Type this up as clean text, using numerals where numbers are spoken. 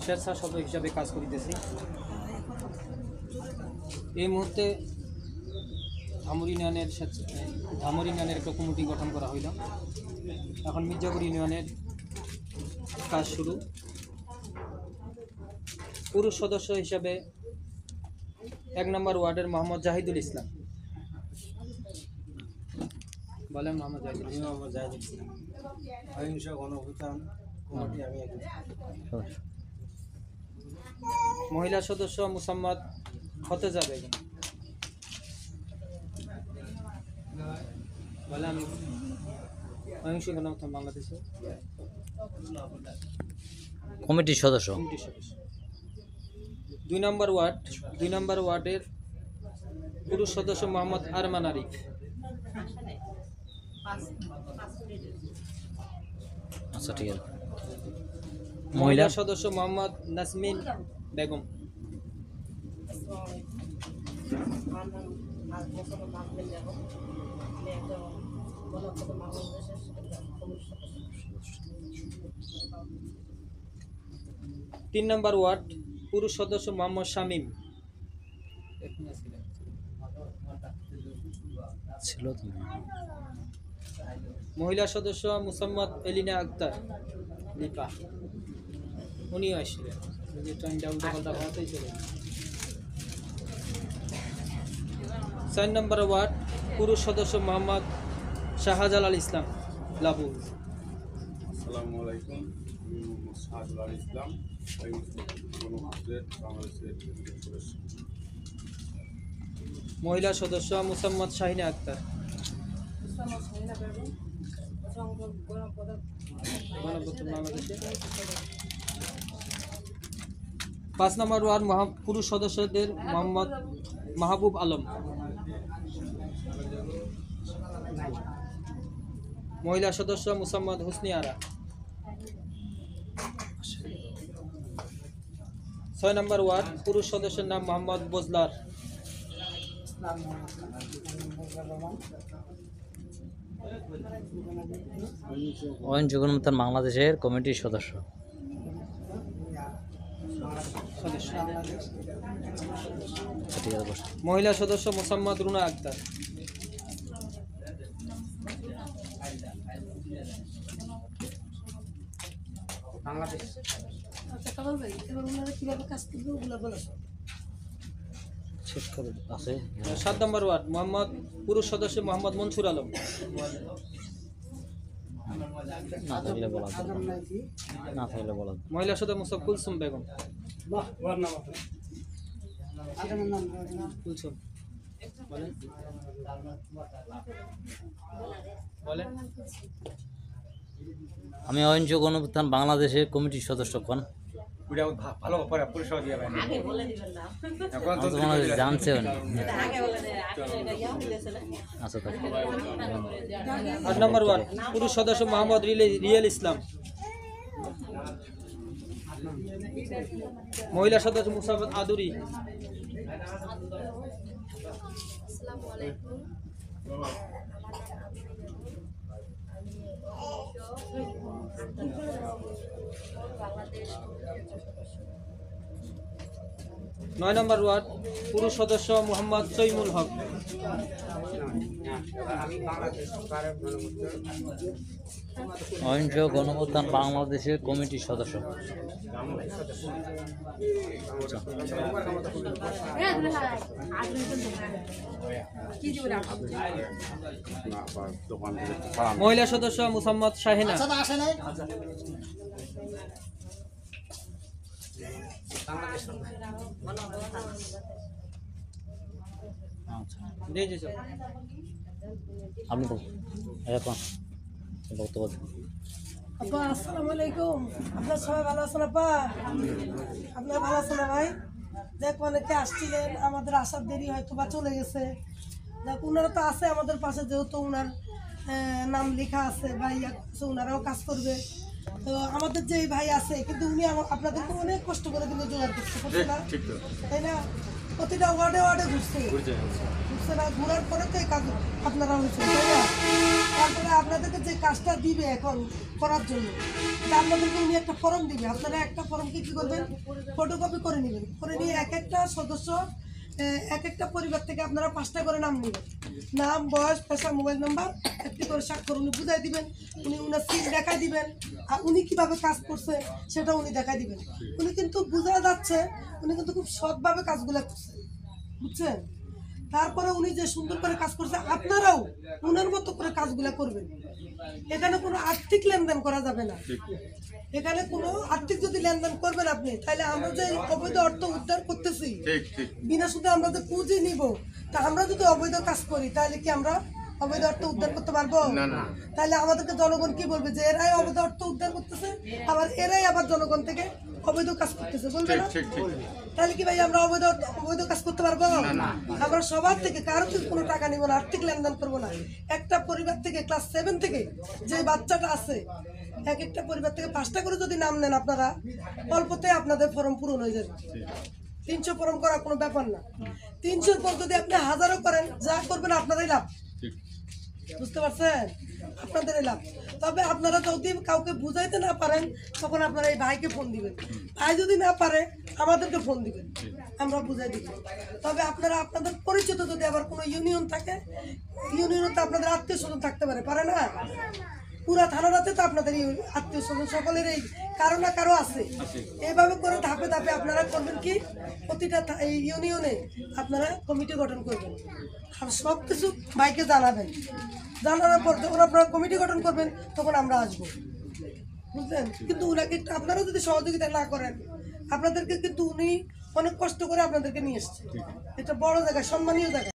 স্বেচ্ছাসেবক হিসাবে কাজ করিতেছি। এই মুহূর্তে ধামুর ইউনিয়নের একটা কমিটি গঠন করা হইল। এখন মির্জাপুর ইউনিয়নের কাজ শুরু। পুরুষ সদস্য হিসাবে 1 নম্বর ওয়ার্ডের মোহাম্মদ জাহিদুল ইসলাম। বলেন মোহাম্মদ জাহিদুল ইসলাম। অহিংস গণঅভ্যুত্থান কমিটি আমি একজন। মহিলা সদস্য মুসাম্মদ ফতেজা বেগম। বলেন অহিংস গণঅভ্যুত্থান বাংলাদেশে কমিটির সদস্য। 2 নম্বর ওয়ার্ডের পুরুষ সদস্য মোহাম্মদ আরমান আরিফ। আচ্ছা ঠিক আছে। মহিলা সদস্য মোহাম্মদ নাসমিন বেগম। তিন নম্বর ওয়ার্ড পুরুষ সদস্য মোহাম্মদ শামীম। ছিল তো মহিলা সদস্য মুসাম্মদ এলিনা আক্তার লিপা। উনিও আসছিলেন। ট্রেনটা উল্টাপাল্টা হওয়াতেই চলে। 4 নম্বর ওয়ার্ড পুরুষ সদস্য মোহাম্মদ শাহজালাল ইসলাম লাবু। আসসালামু আলাইকুম। আমি মোহাম্মদ শাহজালাল ইসলাম, বাংলাদেশের সদস্য। মহিলা সদস্য মুসাম্মদ শাহিনা আক্তার। গণপ্রজাতন্ত্রী বাংলাদেশে। 5 নম্বর ওয়ার্ড পুরুষ সদস্যদের মোহাম্মদ মাহবুব আলম। মহিলা সদস্য মুসাম্মদ হুসনি আরা। 6 নম্বর ওয়ার্ড পুরুষ সদস্যের নাম মোহাম্মদ বজলার। অহিংস গণঅভ্যুত্থান বাংলাদেশের কমিটির সদস্য। ঠিক আছে বস। মহিলা সদস্য মোসাম্মদ রুনা আক্তার। শেষ করে আছে। 7 নম্বর ওয়ার্ড পুরুষ সদস্য মোহাম্মদ মনসুর আলম। না থাকলে বলা যাবে। না থাকলে বলা যাবে। মহিলা সদস্য মুসাফ কুলসুম বেগম। কুলসুম বলেন। বলেন। আমি অহিংস গণঅভ্যুত্থান বাংলাদেশের কমিটির সদস্য কোন ভালো পরে পরিষেবা দিয়ে জানছে আচ্ছা। 8 নম্বর ওয়ার্ড পুরুষ সদস্য মোহাম্মদ রিয়েল ইসলাম। মহিলা সদস্য মুসাফত আদুরি। আসসালামু আলাইকুম। বাংলাদেশ 9 নম্বর ওয়ার্ড পুরুষ সদস্য মোহাম্মদ তৈমুল হক। অহিংস গণঅভ্যুত্থান বাংলাদেশের কমিটির সদস্য। মহিলা সদস্য মুসাম্মদ শাহিনা। আপনি বক্তব্য। আপা আসসালামু আলাইকুম। আপনার সবাই ভালো আছেন? আপা আপনার ভালো আছেন না ভাই? দেখ অনেকে আসছিলেন, আমাদের আসার দেরি হয়তো বা চলে গেছে। দেখ ওনারা তো আছে আমাদের পাশে, যেহেতু ওনার নাম লেখা আছে বা ইয়া করছে, ওনারাও কাজ করবে। তো আমাদের যে ভাই আছে, কিন্তু উনি আপনাদেরকে অনেক কষ্ট করে কিন্তু জোগাড় করছে, তাই না? প্রতিটা ওয়ার্ডে ওয়ার্ডে ঘুরছে না, ঘোরার পরে তো এই কাজ আপনারা হয়েছে, তাই না? তারপরে আপনাদেরকে যে কাজটা দিবে এখন করার জন্য, তা আপনাদেরকে উনি একটা ফর্ম দিবে, আপনারা একটা ফর্মকে কী করবেন, ফটোকপি করে নেবেন, করে নিয়ে এক একটা সদস্য এক একটা পরিবার থেকে আপনারা 5টা করে নাম নেবেন, নাম, বয়স, পেশা, মোবাইল নাম্বার, একটি করে স্বাক্ষর উনি বুঝাই দিবেন, উনি উনার সিল দেখাই দিবেন, আর উনি কীভাবে কাজ করছে সেটা উনি দেখাই দিবেন। উনি কিন্তু বোঝা যাচ্ছে উনি কিন্তু খুব সৎভাবে কাজগুলো করছেন, বুঝছেন? তারপরে উনি যে সুন্দর করে কাজ করছে আপনারাও উনার মতো করে কাজগুলো করবেন। এখানে কোনো আর্থিক লেনদেন করা যাবে না, এখানে কোনো আর্থিক যদি লেনদেন করবেন আপনি, তাহলে আমরা যে অবৈধ অর্থ উদ্ধার করতেছি বিনা সুদে আমরা যে পুঁজি নিব, তা আমরা যদি অবৈধ কাজ করি তাহলে কি আমরা অবৈধ অর্থ উদ্ধার করতে পারবো? তাহলে আমাদেরকে জনগণ কি বলবে যে এরাই অবৈধ অর্থ উদ্ধার করতেছে, আবার এরাই আবার জনগণ থেকে অবৈধ কাজ করতেছে, বলবে না? তাহলে কি ভাই আমরা অবৈধ কাজ করতে পারবো? আমরা সবার থেকে কারো থেকে কোনো টাকা নিব না, আর্থিক লেনদেন করবো না। একটা পরিবার থেকে ক্লাস 7 থেকে যে বাচ্চাটা আছে, এক একটা পরিবার থেকে 5টা করে যদি নাম নেন আপনারা, অল্পতে আপনাদের ফর্ম পূরণ হয়ে যাবে। 300 ফর্ম করা কোনো ব্যাপার না। 300 পর যদি আপনি 1000ও করেন, যা করবেন আপনারাই লাভ, বুঝতে পারছেন? আপনাদেরই লাভ। তবে আপনারা যদি কাউকে বুঝাইতে না পারেন, তখন আপনারা এই ভাইকে ফোন দিবেন, ভাই যদি না পারে আমাদেরকে ফোন দিবেন, আমরা বুঝাই দিব। তবে আপনারা আপনাদের পরিচিত যদি আবার কোনো ইউনিয়ন থাকে, ইউনিয়নে তো আপনাদের আত্মীয় স্বজন থাকতে পারে না? পুরা থানাতে তো আপনাদের আত্মীয় স্বজন সকলের এই কারো না কারো আছে। এইভাবে করে ধাপে ধাপে আপনারা করবেন কি, প্রতিটা এই ইউনিয়নে আপনারা কমিটি গঠন করবেন, আর সব কিছু ভাইকে জানাবেন। জানানোর পর যখন আপনারা কমিটি গঠন করবেন তখন আমরা আসবো, বুঝলেন? কিন্তু উনাকে আপনারা যদি সহযোগিতা না করেন, আপনাদেরকে কিন্তু উনি অনেক কষ্ট করে আপনাদেরকে নিয়ে এসছে, এটা বড় জায়গা, সম্মানীয় জায়গা।